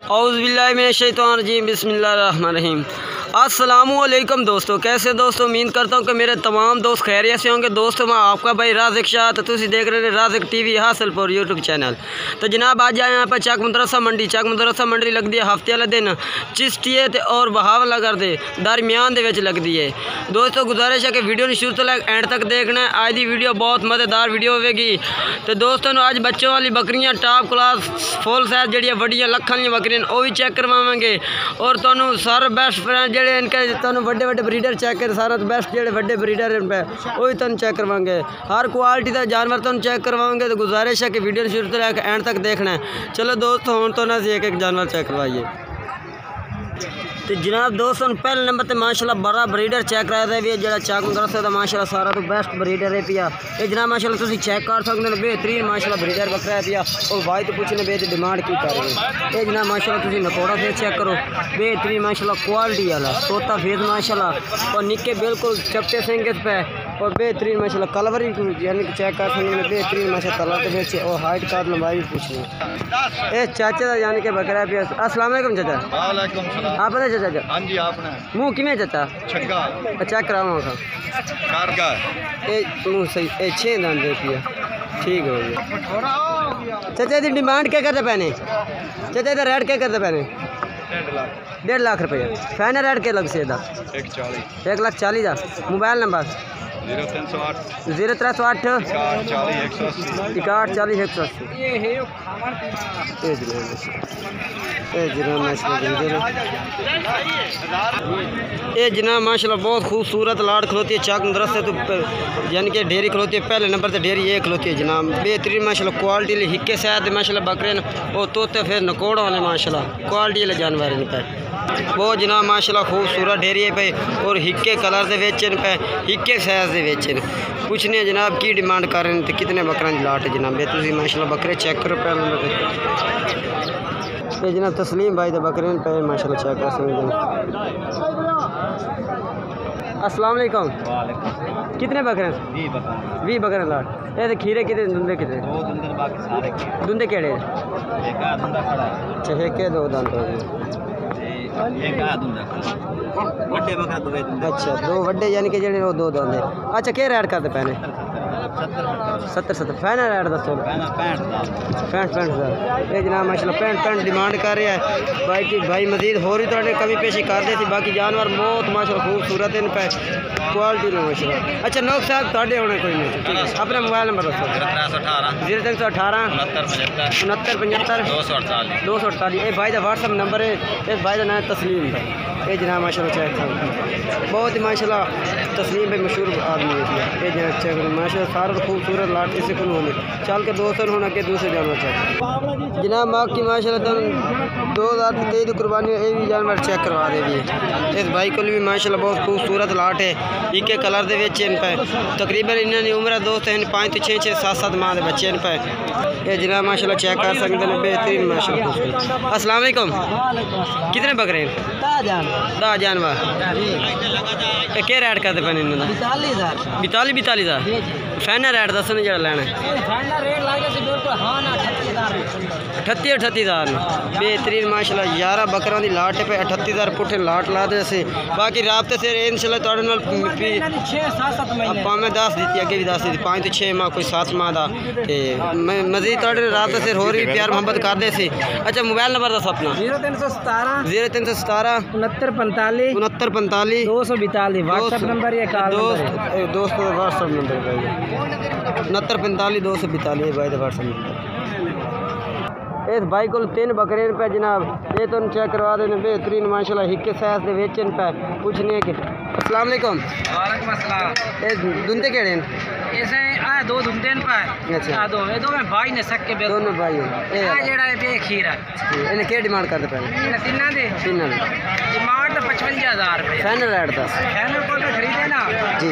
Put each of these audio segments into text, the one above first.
औज़ुबिल्लाहिमिनश्शैतानिर्रजीम बिस्मिल्लाहिर्रहमानिर्रहीम। अस्सलामुअलैकुम दोस्तों, कैसे दोस्तों, उम्मीद करता हूँ कि मेरे तमाम दोस्त खैरियत से होंगे। दोस्तों मैं आपका भाई राज़िक शाह, तो तुम देख रहे हैं राज़िक टीवी हासिलपुर यूट्यूब चैनल। तो जनाब आज आए यहाँ पर चक मदरसा मंडी लगती है हफ्ते वाले दिन चिश्तिये और बहावला करते दरमियान लगती है। दोस्तों गुजारिश है कि वीडियो ने शुरू से एंड तक देखना है। आज की वीडियो बहुत मज़ेदार वीडियो होगी। तो दोस्तों आज बच्चों वाली बकरियाँ टॉप क्लास फुल साइज जी वड्डियां लखां दी बकरियां वो भी चेक करवाएंगे और तुहानू सारे बेस्ट फ्रेंड जेडे इनके तुहानू बड़े बड़े ब्रीडर चेक कर सारा बेस्ट जेडे बड़े ब्रीडर इन पे वो भी तुहानू चेक करवाएंगे। हर क्वालिटी का जानवर तुहानू चेक करवाएंगे। तो गुजारिश है कि वीडियो शुरू से लेकर एंड तक देखना है। चलो दोस्तों हम तो ना एक एक जानवर चेक करवाइए। तो जनाब दोस्तों पहले नंबर पर माशाल्लाह बड़ा ब्रीडर चेक कराया भी जो चक मदरसे का माशाल्लाह सारा तो बेस्ट ब्रीडर है पिया। ये जनाब माशाल्लाह तुम चेक कर सकते हो बेहतरीन माशाल्लाह ब्रीडर बकरा है पिया। और भाई तो पूछने बे डिमांड की कर रहे हैं। ये जनाब माशाल्लाह तुम नकोड़ा फेस चेक करो बेहतरीन माशाल्लाह क्वालिटी वाला तोता फेस माशाल्लाह और निक्के बिल्कुल चपटे सिंह पे और बेहतरीन माशाल्लाह कलवर यानी कि चेक कर सकते हैं बेहतरीन माशाल्लाह कलर के बेचे और हाइट का लंबाई भी पूछनी है। ये चाचा का यानी कि बकरा है पिया। अस्सलाम वालेकुम चाचा। वालेकुम सलाम। आप चाचा हाँ जी आपने मुँह किमें चाचा छक्का चेक करावा कारगा ये मुँह सही ये 6 दान दे पिया ठीक हो गया। चाचा इसकी डिमांड क्या करते पैने चाचा इधर रेट क्या करते पैने 1.5 लाख रुपये फाइनल रेट क्या लग से 1,40,000 का। Mobile number 0308 6140 180। ये जनाब माशाल्लाह बहुत खूबसूरत लाट खलोती है चक मदरसे तो यानी कि डेयरी खलोती है। पहले नंबर पर डेयरी ये खलोती है जनाब बेहतरीन माशाल्लाह क्वालिटी हिक्के शायद माशाल्लाह बकरे और तोते फिर नकोड़ा वाले माशाल्लाह क्वालिटी वाले जानवर इन पे वो जनाब माशाल्लाह खूबसूरत डेयरी पे और हिक्के कलर के बेचन पे हिक्के साइज के बेचन पूछने जनाब की डिमांड कर रहे हैं तो कितने बकरा की लाट है जनाब तुम माशाल्लाह बकरे चेक करो पहले नंबर ये जनाब तस्लीम भाई तो बकरे पे माशाल्लाह चेक कर सकते हैं। अस्सलाम वालेकुम। कितने बकरे 20 बकरे लाट ये खीरे कितने दुंदे कितने दुंदे केड़े अच्छा एक दो दांत हो गए अच्छा 2 वड्डे यानी कि जेडे 2 दांत है। अच्छा क्या रेट करते पैने 70 फाइनल रेट दसो 65 ये जनाब माशाल्लाह 65 डिमांड कर रहा है भाई की भाई मजीद होर भी थोड़े कमी पेशी कर दे थी। बाकी जानवर बहुत माशाल्लाह खूबसूरत इन पे क्वालिटी में माशाल्लाह। अच्छा नौक साहब थोड़े होने कोई नहीं अपना मोबाइल नंबर दसो 0318 69 75 248 ये भाई का व्हाट्सअप नंबर है। इस भाई का नाम तस्लीम है। ये जनाब माशाल्लाह चेक बहुत ही माशाल्लाह तस्लीम भाई मशहूर आदमी है। ये जनाब चेक माशाल्लाह सारा खूबसूरत लाट किसी को होने चल के दोस्तों होना के दूसरे जानवर चेक जनाब माँ की माशाल्लाह तुम 2023 कुर्बानी ये भी जानवर चेक करवा दे भी। इस भाई को भी माशाल्लाह बहुत खूबसूरत लाट है इके कलर दे बेचे इन पे तकरीबन इन्होंने उम्र दोस्त हैं 5 तो 6 7 माह के बच्चे इन पे ये जनाब माशाल्लाह चेक कर सकते हैं बेहतरीन माशाल्लाह। अस्सलाम वालेकुम। कितने बकरे हैं 10 जानवर ये क्या रेट करते पैने इन्होंने 42,000 फाइनल रेट दसो नहीं जरा लेना 38,000 बेहतरीन माशाल्लाह 11 बकरा की लाट पे 38,000 पुठे लाट ला दे से। बाकी राबते से इंशाल्लाह थोड़े नाल मैं 10 दी अगे भी 10 दी 5 तो 6 माह कोई 7 माह का मजीद थोड़े राबते से होर भी प्यार मोहब्बत करते से। अच्छा मोबाइल नंबर दसो अपना 0317 69 45 242 व्हाट्सएप नंबर ये दोस्त का व्हाट्सएप नंबर 69 45 242 भाई का व्हाट्सएप नंबर। इस भाई को 3 बकरे पे जनाब ये तो चेक करवा देने बेहतरीन माशाल्लाह हिक्के साइज के बेचन पे पूछने है कि अस्सलाम वालेकुम। वालेकुम अस्सलाम। ये दुंदे केड़े हैं ऐसे आ 2 दुंदे पे अच्छा दो में भाई ने सक के दोनों भाई ये जेड़ा है बे खीरा इन्हें क्या डिमांड करते पहले तीनों दे डिमांड तो 55,000 रुपए फाइनल रेट 10 फाइनल को खरीदे ना जी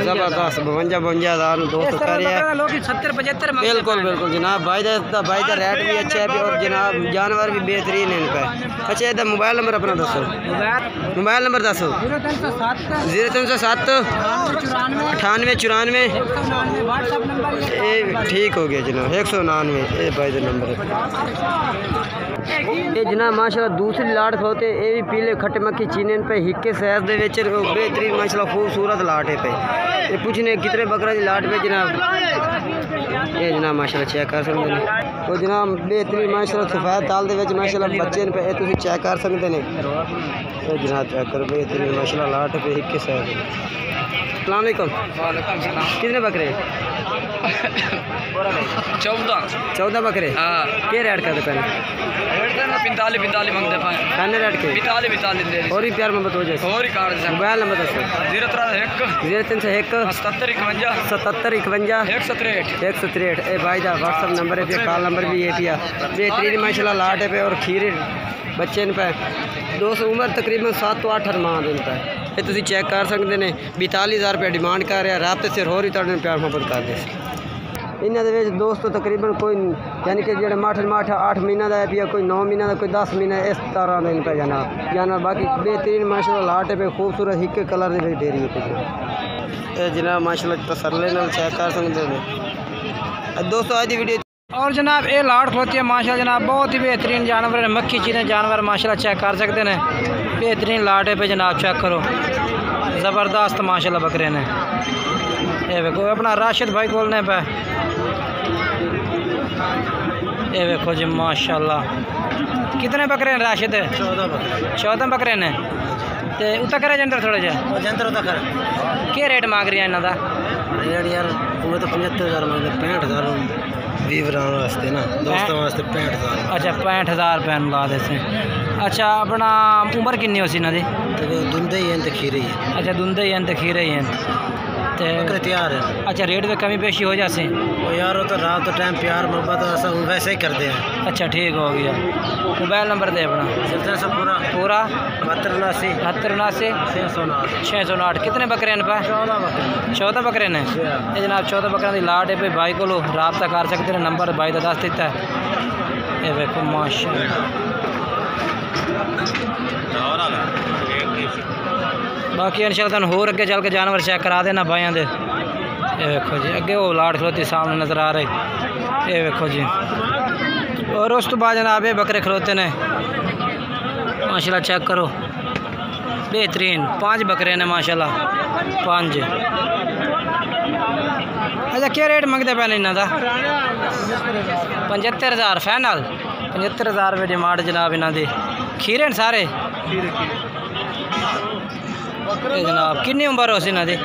ज़बरदस्त 52,000 दोस्तों कर रहे हैं। लोग 70-75 बिल्कुल बिल्कुल जनाब, भाई का रेट भी अच्छा है और जनाब जानवर भी बेहतरीन है इन पर। अच्छा इधर मोबाइल नंबर अपना दसो, मोबाइल नंबर दसो। 0307 9894 ठीक हो गया जनाब 199 ये भाई का नंबर है। ये जनाब माशाल्लाह दूसरी लाट होते ये भी पीले खट्टे मक्खी चीने पे हिक्के सैज दे विच बेहतरीन माशाल्लाह खूबसूरत लाट है पे। ये पूछने कितने बकरा की लाट पे जनाब ये जनाब माशाल्लाह चेक कर सकते हैं। तो जनाब बेहतरीन माशाल्लाह सफ़ेद ताल दे विच माशाल्लाह बच्चे पे ये तुम चेक कर सकते हैं। ये जनाब चेक करो बेहतरीन माशाल्लाह लाट पे हिक्के सैज। अस्सलाम वालेकुम, कितने बकरे? 14 बकरे। हाँ क्या रेट करते पहले? 45 मंगते पाए खाने रेट के 45 दे और ही प्यार मोहब्बत हो जाए। और ही कार्ड से मोबाइल नंबर दसो। 0301 0301 77 57 163 ए भाई का व्हाट्सअप नंबर है पे, कॉल नंबर भी है पिया। बेहतरीन माशाल्लाह लाट है पे और खीरे बच्चे इन पे दोस्त उम्र तकरीबन 7 तो 8 माह दिन पे ये तुम चेक कर सकते हैं। 42,000 रुपये डिमांड कर रहा है, राबते सिर होर ही तुहाडे प्यार मोहब्बत कर दे। इन्होंने दोस्तों तकरीबन कोई यानी कि जो माठ 8 महीना का है पिया, कोई 9 महीना का, कोई 10 महीना इस तरह दिन पे जानवर बाकी बेहतरीन माशाल्लाह लाट पे खूबसूरत हिक्के कलर दे रही है जनाब माशाल्लाह तसल्ले नाल चेक कर सकते हैं दोस्तों। आज की वीडियो और जनाब ये लाट खलोती है माशाल्लाह जनाब बहुत ही बेहतरीन जानवर है, मक्खी चीज़ें जानवर माशाल्लाह चेक कर सकते हैं। बेहतरीन लाट है पे जनाब चेक करो ज़बरदस्त माशाल्लाह बकरे ने। ये देखो अपना राशिद भाई खोलने पे ये देखो जी माशाल्लाह कितने बकरे हैं राशिद? 14 बकरे ने। तो उतना करे जंतर थोड़ा जा जंतर उतना कर क्या रेट मांग रही है इन्हों का? रेट यार वो तो 75,000 मांगते 65,000 वीवरान वास्ते ना दोस्तों वास्ते 65,000। अच्छा 65,000 रुपये ला देते। अच्छा अपना उम्र किन्नी होसी इन्हों की? दुंदे ही हैं तो खीरे ही हैं। अच्छा दुंदे ही हैं तो खीरे ही हैं तो तैयार है। अच्छा रेट में कमी पेशी हो जाती? वो यार वो तो रात तो टाइम प्यार मोहब्बत ऐसा वैसे ही करते हैं। अच्छा ठीक हो गया। मोबाइल नंबर दे अपना। पूरा 72 609। कितने बकरे हैं पे? 14 बकरे ने। ये जनाब 14 बकरे की लाट है भाई, भाई को रबता कर सकते हैं, नंबर भाई का दस दिता है। ये देखो माशाल्लाह बाकी इंशाल्लाह तुहानू होर अगे चल के जानवर चेक करा देना भाइयों दे। ये देखो जी अगे वो लाट खलोती सामने नज़र आ रही। ये देखो जी और उस तो बाद जनाब ये बकरे खलोते ने माशाल्लाह चेक करो बेहतरीन 5 बकरे ने माशाल्लाह 5। अच्छा क्या रेट मंगते पे इन्हों का? 75,000 फाइनल 75,000 रुपये डिमांड जनाब इन्हों की। खीरे न सारे जनाब कितनी उम्र हो सी इन्हों की?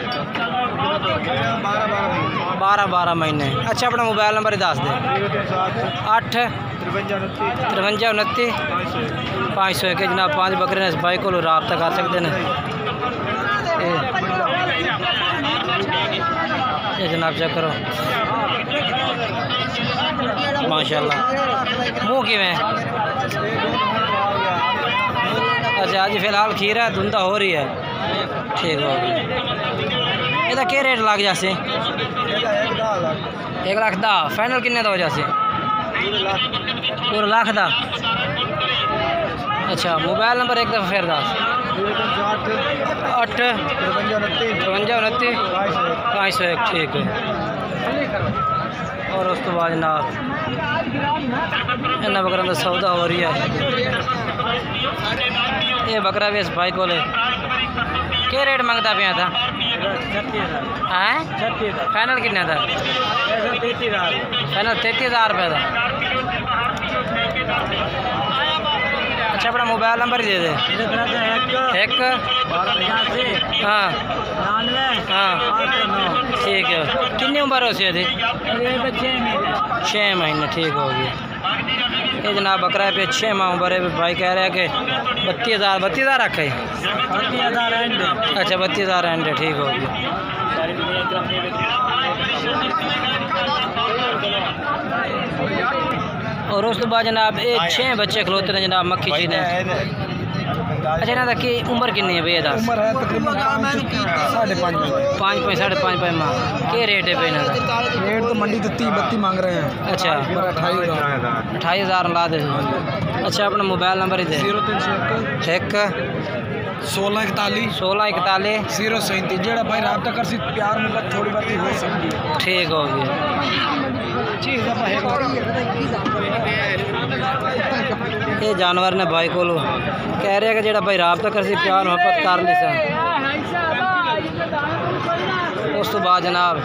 12 महीने। अच्छा अपना मोबाइल नंबर ही दस दे। 8 53 29 501 जनाब 5 बकरे ने इस भाई को रबता कर सकते हैं। ये जनाब चेक करो माशाल्लाह मुँह किवें। अच्छा अज फिलहाल खीरा धुंधा हो रही है ठीक हो गया। ਇਹਦਾ क्या रेट लग जासे? 1,10,000 फाइनल किन्ने का हो जासे? पूरा लाख का। अच्छा मोबाइल नंबर एक दफ़ा फिर दस। 8 53 29 501 ठीक है। और उस तो बाद जनाब इन्होंने बकरों का सौदा हो रही है। ये बकरा भी इस भाई को क्या रेट मंगता पे था? हैं फाइनल किन्ने था? फाइनल 33,000 रुपये का। अच्छा अपना मोबाइल नंबर ही दे दे। 1 हाँ हाँ ठीक है। कितनी उम्र हो सी थी? 6 महीने ठीक हो गया। ये जनाब बकरा पे 6 माह उम्र है भाई कह रहा है कि 32,000 रखे। अच्छा 32,000 एंड ठीक हो गया। और उस तो बाद जनाब ये 6 बच्चे खलोते हैं जनाब मक्खी चीज़ें अच्छा इन्हों की उम्र कितनी है भैया दस उम्र है तकरीबन 5.5 5.5 माह के रेट है भैया रेट तो मंडी तो 30-32 मांग रहे हैं। अच्छा 28,000 ला दे। अच्छा अपना मोबाइल नंबर ही दे 0301 1641 037 जेड़ा भाई रब्ता कर सी प्यार मुहब्बत थोड़ी बात हो सकती है। ठीक हो गया। ये जानवर ने भाई को कह रहे हैं कि जेड़ा भाई रब्ता कर सी प्यार मुहब्बत कर ली सा उस तो बाद जनाब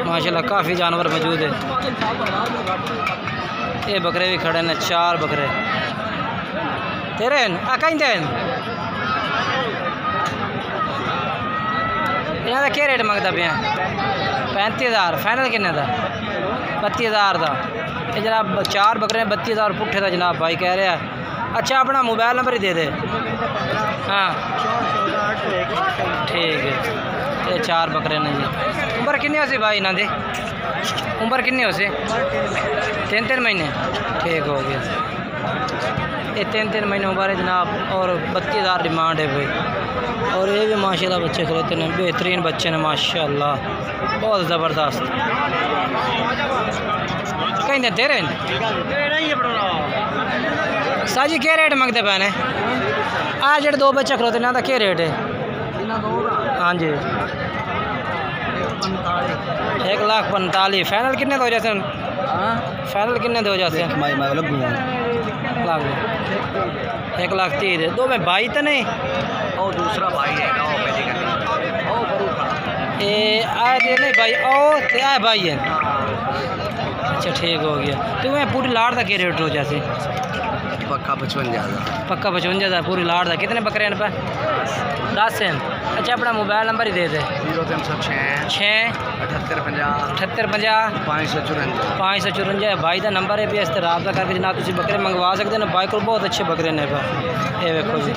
माशाल्लाह काफ़ी जानवर मौजूद है। ये बकरे भी खड़े ने 4 बकरे तेरे कहीं इन्हों का क्या रेट मंगता पे 35,000 फाइनल किन्ने का 32,000 का। ये जनाब 4 बकरे 32,000 पुट्ठे का जनाब भाई कह रहा है। अच्छा अपना मोबाइल नंबर ही दे दे। हाँ ठीक है। ये 4 बकरे ने जी उम्र कितनी हो सी भाई इन्हों की उम्र कितनी हो सी 3-3 महीने ठीक हो गया। ये 3-3 महीने उम्र है जनाब और 32,000 डिमांड है भाई। और ये भी माशाल्लाह बच्चे खिलौते हैं बेहतरीन बच्चे ने माशाल्लाह बहुत ज़बरदस्त कहीं दे रहे हैं। साजी क्या रेट मंगते पैने आ जेडे 2 बच्चे खिलौते इन्हों का क्या रेट है। हाँ जी 1,45,000 फाइनल कितने हो जाते हैं फाइनल कितने हो जाते हैं 1,30,000 दो में भाई तो नहीं और दूसरा भाई है ये आए थे नहीं भाई ओ ते आए भाई है। अच्छा ठीक हो गया। तो मैं पूरी लाड़ का क्या रेट हो जाते पक्का 55,000 पक्का 55,000 पूरी लाड़ का कितने बकरे हैं पे 10 हैं। अच्छा अपना मोबाइल नंबर ही दे दे 0306 7850 554 भाई का नंबर है भी इस तरह रब्ता करके जनाब तुम बकरे मंगवा सकते हैं। भाई को बहुत अच्छे बकरे ने ये देखो जी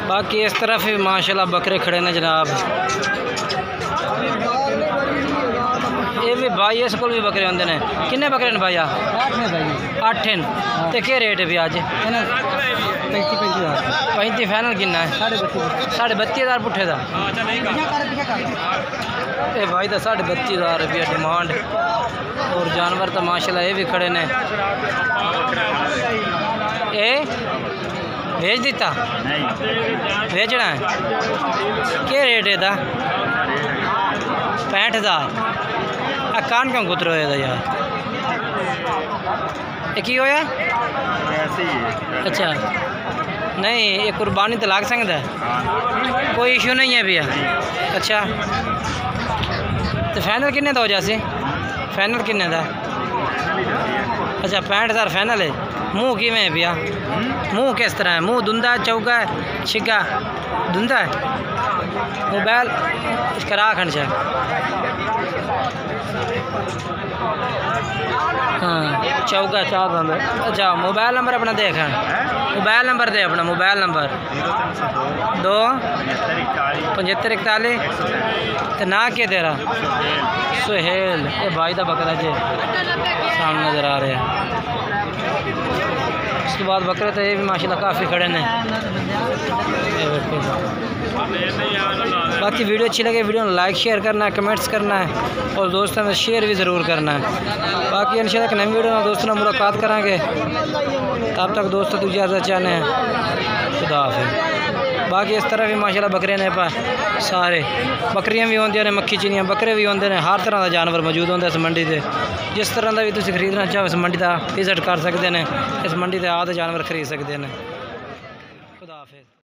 बाकी इस तरफ भी माशाल्लाह बकरे खड़े ने जनाब। ये भी भाई इस को भी बकरे होंगे ने किन्ने बकरे ने भाई 8 हैं तो क्या रेट है भी अज 35 फाइनल किन्ना है 32,500 पुट्ठे का। ये भाई तो 32,500 रुपया डिमांड। और जानवर तो माशाल्लाह ये भी खड़े ने ये भेज दिता भेजना है क्या रेट है 65,000 कान क्यों गुतरो है यार ये की होया अच्छा नहीं ये कुर्बानी तो लाग सकता है कोई इशू नहीं है भैया। अच्छा तो फाइनल किन्ने का हो जासी फाइनल किन्ने का अच्छा 65,000 फाइनल है। मुँह किमें है भैया मुँह किस तरह है मुँह धुंधा है चौका है छिका धुंधा है मोबाइल करा खंड से हाँ चौका चाक अच्छा मोबाइल नंबर अपना देख मोबाइल नंबर दे अपना मोबाइल नंबर 2 75 41 तो ना क्या तेरा सुहेल ये भाई का बकरा जी सामने नज़र आ रहे हैं। उसके बाद बकरे तो ये भी माशाल्लाह काफ़ी खड़े हैं। बाकी वीडियो अच्छी लगे वीडियो में लाइक शेयर करना है कमेंट्स करना है और दोस्तों में शेयर भी ज़रूर करना है। बाकी इंशाल्लाह एक नई वीडियो में दोस्तों से मुलाकात करेंगे तब तक दोस्तों तुझे इजाज़त चाहने हैं खुदा हाफिज़। बाकी इस तरह भी माशाल्लाह बकरे ने सारे बकरियां भी होंगे ने मक्खी चिड़ियाँ बकरे भी होंगे ने हर तरह का जानवर मौजूद होंगे इस मंडी से जिस तरह का भी तुम खरीदना चाहो इस मंडी का विजिट कर सकते हैं इस मंडी से आदि जानवर खरीद सकते हैं खुदा हाफिज़।